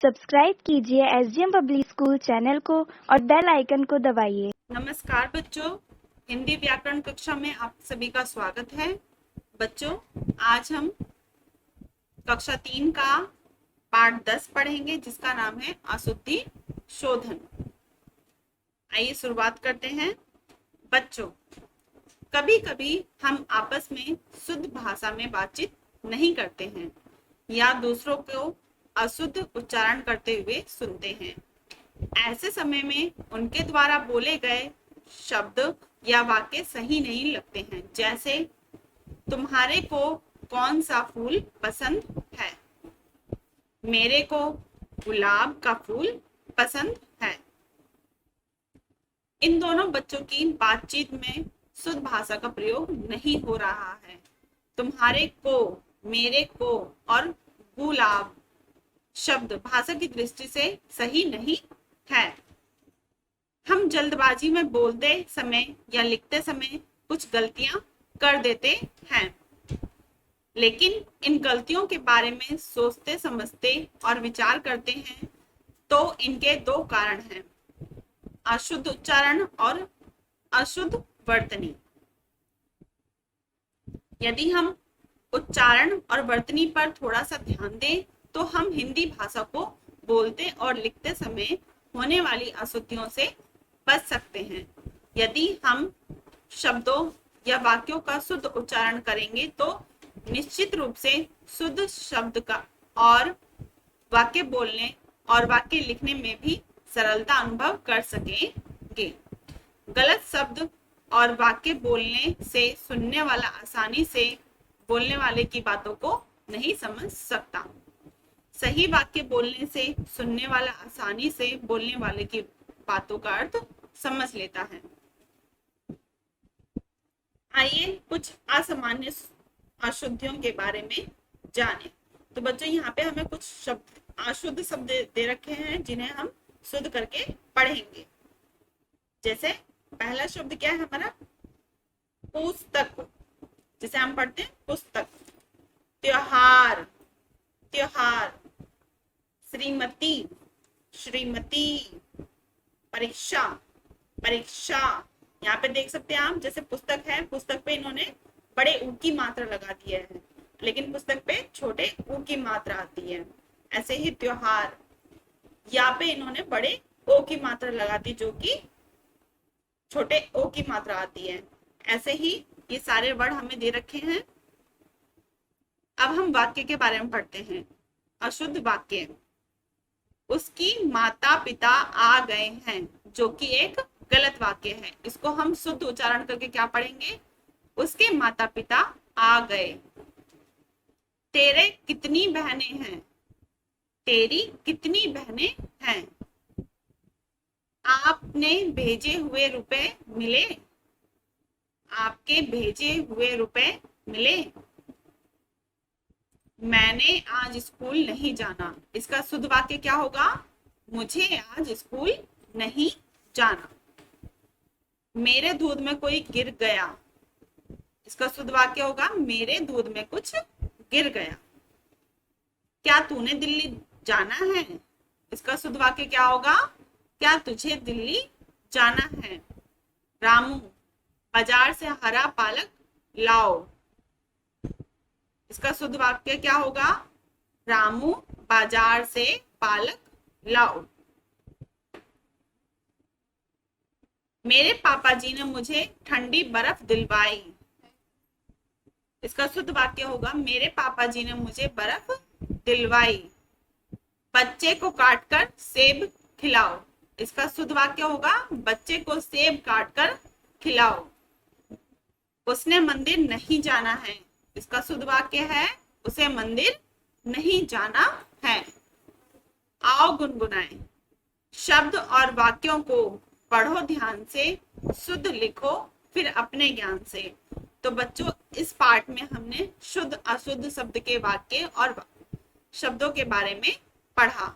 Subscribe कीजिए SDM public school channel को और बेल आइकन को दबाइए। नमस्कार बच्चों, हिंदी व्याकरण कक्षा में आप सभी का स्वागत है। बच्चों, आज हम कक्षा 3 का पाठ 10 पढ़ेंगे जिसका नाम है अशुद्धि शोधन। आइए शुरुआत करते हैं। बच्चों, कभी कभी हम आपस में शुद्ध भाषा में बातचीत नहीं करते हैं या दूसरों को अशुद्ध उच्चारण करते हुए सुनते हैं। ऐसे समय में उनके द्वारा बोले गए शब्द या वाक्य सही नहीं लगते हैं। जैसे, तुम्हारे को कौन सा फूल पसंद है? मेरे को गुलाब का फूल पसंद है। इन दोनों बच्चों की बातचीत में शुद्ध भाषा का प्रयोग नहीं हो रहा है। तुम्हारे को, मेरे को और गुलाब शब्द भाषा की दृष्टि से सही नहीं है। हम जल्दबाजी में बोलते समय या लिखते समय कुछ गलतियां कर देते हैं, लेकिन इन गलतियों के बारे में सोचते समझते और विचार करते हैं तो इनके दो कारण हैं: अशुद्ध उच्चारण और अशुद्ध वर्तनी। यदि हम उच्चारण और वर्तनी पर थोड़ा सा ध्यान दें तो हम हिंदी भाषा को बोलते और लिखते समय होने वाली अशुद्धियों से बच सकते हैं। यदि हम शब्दों या वाक्यों का शुद्ध उच्चारण करेंगे तो निश्चित रूप से शुद्ध शब्द का और वाक्य बोलने और वाक्य लिखने में भी सरलता अनुभव कर सकेंगे। गलत शब्द और वाक्य बोलने से सुनने वाला आसानी से बोलने वाले की बातों को नहीं समझ सकता। सही वाक्य बोलने से सुनने वाला आसानी से बोलने वाले की बातों का अर्थ समझ लेता है। आइए कुछ असामान्य अशुद्धियों के बारे में जानें। तो बच्चों, यहाँ पे हमें कुछ शब्द अशुद्ध शब्द दे रखे हैं जिन्हें हम शुद्ध करके पढ़ेंगे। जैसे पहला शब्द क्या है हमारा? पुस्तक, जिसे हम पढ़ते हैं पुस्तक। त्योहार, त्योहार। श्रीमती, श्रीमती। परीक्षा, परीक्षा। यहाँ पे देख सकते हैं आप, जैसे पुस्तक है, पुस्तक पे इन्होंने बड़े ऊ की मात्रा लगा दी है, लेकिन पुस्तक पे छोटे ऊ की मात्रा आती है। ऐसे ही त्योहार, यहाँ पे इन्होंने बड़े ओ की मात्रा लगा दी जो कि छोटे ओ की मात्रा आती है। ऐसे ही ये सारे वर्ड हमें दे रखे हैं। अब हम वाक्य के बारे में पढ़ते हैं। अशुद्ध वाक्य: उसकी माता पिता आ गए हैं, जो कि एक गलत वाक्य है। इसको हम शुद्ध उच्चारण करके क्या पढ़ेंगे? उसके माता पिता आ गए। तेरे कितनी बहनें हैं? तेरी कितनी बहनें हैं? आपने भेजे हुए रुपए मिले? आपके भेजे हुए रुपए मिले? मैंने आज स्कूल नहीं जाना। इसका शुद्ध वाक्य क्या होगा? मुझे आज स्कूल नहीं जाना। मेरे दूध में कोई गिर गया। इसका शुद्ध वाक्य होगा मेरे दूध में कुछ गिर गया। क्या तूने दिल्ली जाना है? इसका शुद्ध वाक्य क्या होगा? क्या तुझे दिल्ली जाना है? रामू, बाजार से हरा पालक लाओ। इसका शुद्ध वाक्य क्या होगा? रामू बाजार से पालक लाओ। मेरे पापा जी ने मुझे ठंडी बर्फ दिलवाई। इसका शुद्ध वाक्य होगा मेरे पापा जी ने मुझे बर्फ दिलवाई। बच्चे को काटकर सेब खिलाओ। इसका शुद्ध वाक्य होगा बच्चे को सेब काटकर खिलाओ। उसने मंदिर नहीं जाना है। इसका शुद्ध वाक्य है उसे मंदिर नहीं जाना है। आओ गुनगुनाएं। शब्द और वाक्यों को पढ़ो ध्यान से, शुद्ध लिखो फिर अपने ज्ञान से। तो बच्चों, इस पाठ में हमने शुद्ध अशुद्ध शब्द के वाक्य और शब्दों के बारे में पढ़ा।